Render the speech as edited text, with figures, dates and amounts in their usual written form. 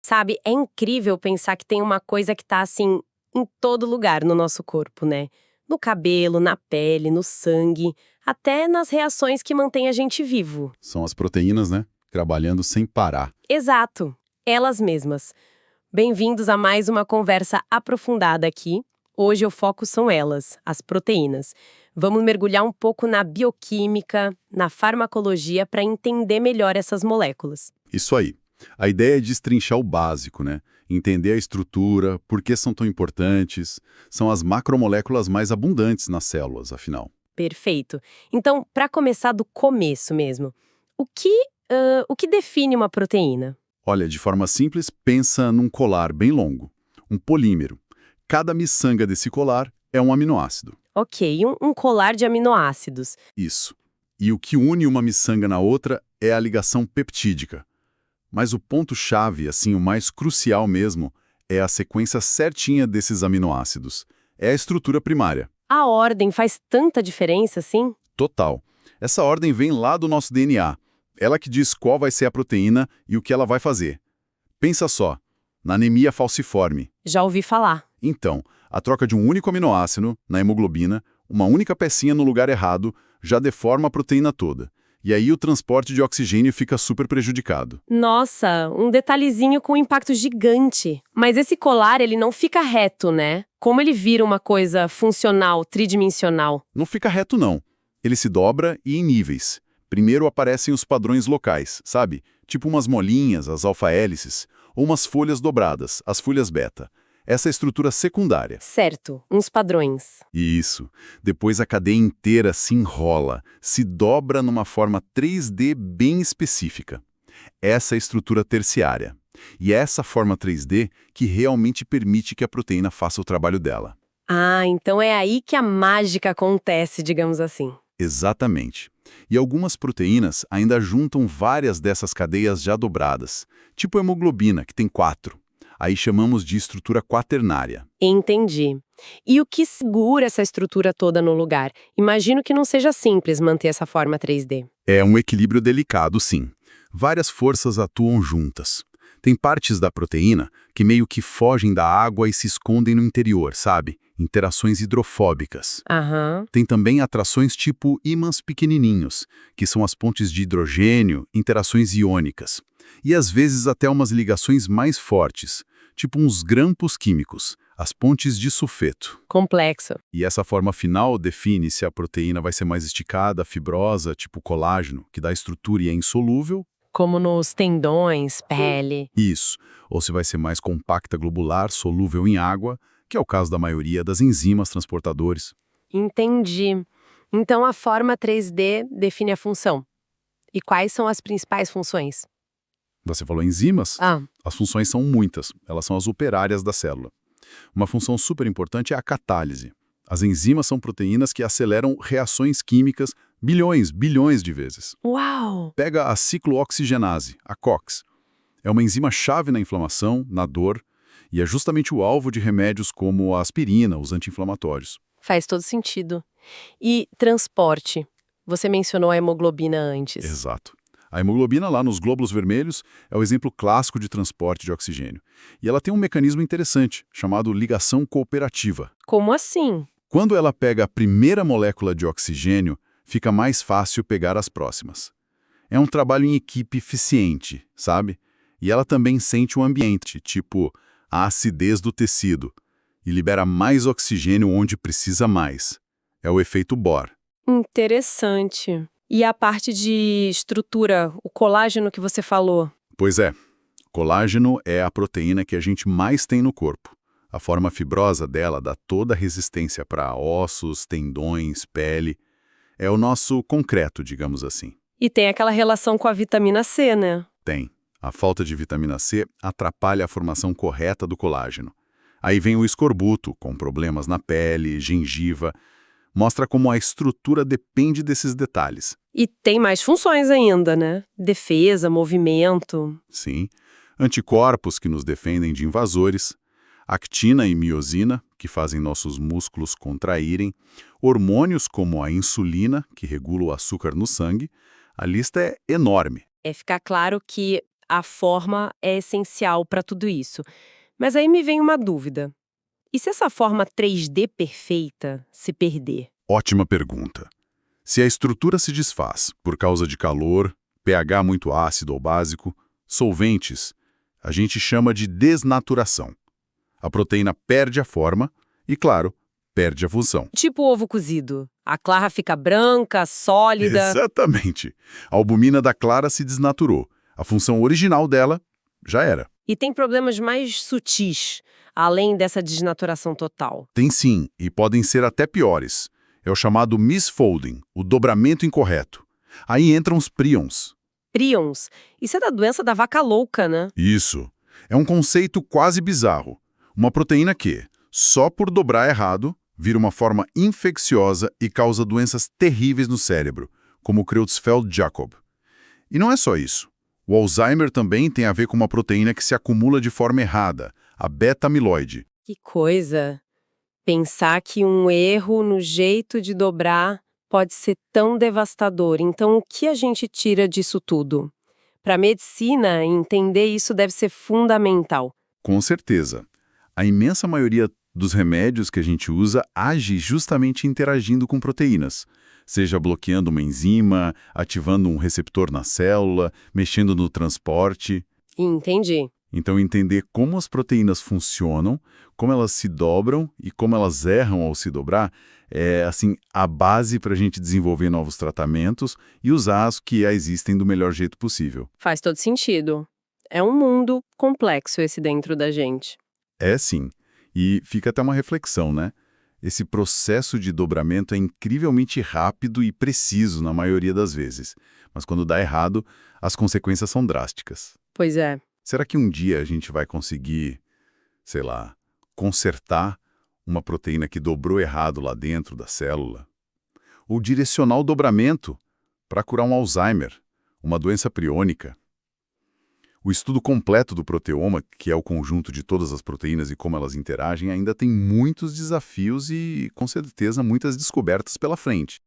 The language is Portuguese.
Sabe, é incrível pensar que tem uma coisa que tá assim em todo lugar no nosso corpo, né? No cabelo, na pele, no sangue, até nas reações que mantêm a gente vivo. São as proteínas, né? Trabalhando sem parar. Exato, elas mesmas. Bem-vindos a mais uma conversa aprofundada aqui. Hoje o foco são elas, as proteínas. Vamos mergulhar um pouco na bioquímica, na farmacologia para entender melhor essas moléculas. Isso aí. A ideia é destrinchar o básico, né? Entender a estrutura, por que são tão importantes. São as macromoléculas mais abundantes nas células, afinal. Perfeito. Então, para começar do começo mesmo, o que define uma proteína? Olha, de forma simples, pensa num colar bem longo, um polímero. Cada miçanga desse colar é um aminoácido. Ok, um colar de aminoácidos. Isso. E o que une uma miçanga na outra é a ligação peptídica. Mas o ponto-chave, assim, o mais crucial mesmo, é a sequência certinha desses aminoácidos. É a estrutura primária. A ordem faz tanta diferença assim? Total. Essa ordem vem lá do nosso DNA. Ela que diz qual vai ser a proteína e o que ela vai fazer. Pensa só, na anemia falciforme. Já ouvi falar. Então, a troca de um único aminoácido, na hemoglobina, uma única pecinha no lugar errado, já deforma a proteína toda. E aí o transporte de oxigênio fica super prejudicado. Nossa, um detalhezinho com impacto gigante. Mas esse colar, ele não fica reto, né? Como ele vira uma coisa funcional, tridimensional? Não fica reto, não. Ele se dobra e em níveis. Primeiro aparecem os padrões locais, sabe? Tipo umas molinhas, as alfa-hélices, ou umas folhas dobradas, as folhas beta. Essa é a estrutura secundária. Certo, uns padrões. Isso. Depois a cadeia inteira se enrola, se dobra numa forma 3D bem específica. Essa é a estrutura terciária. E é essa forma 3D que realmente permite que a proteína faça o trabalho dela. Ah, então é aí que a mágica acontece, digamos assim. Exatamente. E algumas proteínas ainda juntam várias dessas cadeias já dobradas, tipo a hemoglobina, que tem 4. Aí chamamos de estrutura quaternária. Entendi. E o que segura essa estrutura toda no lugar? Imagino que não seja simples manter essa forma 3D. É um equilíbrio delicado, sim. Várias forças atuam juntas. Tem partes da proteína que meio que fogem da água e se escondem no interior, sabe? Interações hidrofóbicas. Aham. Tem também atrações tipo ímãs pequenininhos, que são as pontes de hidrogênio, interações iônicas. E às vezes até umas ligações mais fortes, tipo uns grampos químicos, as pontes de sulfeto. Complexo. E essa forma final define se a proteína vai ser mais esticada, fibrosa, tipo colágeno, que dá estrutura e é insolúvel. Como nos tendões, pele. Isso. Ou se vai ser mais compacta globular, solúvel em água, que é o caso da maioria das enzimas transportadores. Entendi. Então a forma 3D define a função. E quais são as principais funções? Você falou enzimas? Ah, As funções são muitas, elas são as operárias da célula. Uma função super importante é a catálise. As enzimas são proteínas que aceleram reações químicas bilhões de vezes. uau! Pega a ciclooxigenase, a COX. É uma enzima-chave na inflamação, na dor, e é justamente o alvo de remédios como a aspirina, os anti-inflamatórios. Faz todo sentido. E transporte? Você mencionou a hemoglobina antes. Exato. A hemoglobina lá nos glóbulos vermelhos é o exemplo clássico de transporte de oxigênio. E ela tem um mecanismo interessante, chamado ligação cooperativa. Como assim? Quando ela pega a primeira molécula de oxigênio, fica mais fácil pegar as próximas. É um trabalho em equipe eficiente, sabe? E ela também sente o ambiente, tipo a acidez do tecido, e libera mais oxigênio onde precisa mais. É o efeito Bohr. Interessante. E a parte de estrutura, o colágeno que você falou? Pois é, colágeno é a proteína que a gente mais tem no corpo. A forma fibrosa dela dá toda a resistência para ossos, tendões, pele. É o nosso concreto, digamos assim. E tem aquela relação com a vitamina C, né? Tem. A falta de vitamina C atrapalha a formação correta do colágeno. Aí vem o escorbuto, com problemas na pele, gengiva. Mostra como a estrutura depende desses detalhes. E tem mais funções ainda, né? Defesa, movimento. Sim. Anticorpos que nos defendem de invasores. Actina e miosina, que fazem nossos músculos contraírem. Hormônios como a insulina, que regula o açúcar no sangue. A lista é enorme. É ficar claro que a forma é essencial para tudo isso. Mas aí me vem uma dúvida. E se essa forma 3D perfeita se perder? Ótima pergunta. Se a estrutura se desfaz por causa de calor, pH muito ácido ou básico, solventes, a gente chama de desnaturação. A proteína perde a forma e, claro, perde a função. Tipo ovo cozido. A clara fica branca, sólida. Exatamente. A albumina da clara se desnaturou. A função original dela já era. E tem problemas mais sutis, além dessa desnaturação total. Tem sim, e podem ser até piores. É o chamado misfolding, o dobramento incorreto. Aí entram os prions. Prions. Isso é da doença da vaca louca, né? Isso. É um conceito quase bizarro. Uma proteína que, só por dobrar errado, vira uma forma infecciosa e causa doenças terríveis no cérebro, como o Creutzfeldt-Jakob. E não é só isso. O Alzheimer também tem a ver com uma proteína que se acumula de forma errada, a beta-amiloide. Que coisa! Pensar que um erro no jeito de dobrar pode ser tão devastador. Então, o que a gente tira disso tudo? Para a medicina, entender isso deve ser fundamental. Com certeza. A imensa maioria dos remédios que a gente usa age justamente interagindo com proteínas, seja bloqueando uma enzima, ativando um receptor na célula, mexendo no transporte. Entendi. Então, entender como as proteínas funcionam, como elas se dobram e como elas erram ao se dobrar é, assim, a base para a gente desenvolver novos tratamentos e usar os que já existem do melhor jeito possível. Faz todo sentido. É um mundo complexo esse dentro da gente. É sim. E fica até uma reflexão, né? Esse processo de dobramento é incrivelmente rápido e preciso na maioria das vezes. Mas quando dá errado, as consequências são drásticas. Pois é. Será que um dia a gente vai conseguir, sei lá, consertar uma proteína que dobrou errado lá dentro da célula? Ou direcionar o dobramento para curar um Alzheimer, uma doença priônica? O estudo completo do proteoma, que é o conjunto de todas as proteínas e como elas interagem, ainda tem muitos desafios e, com certeza, muitas descobertas pela frente.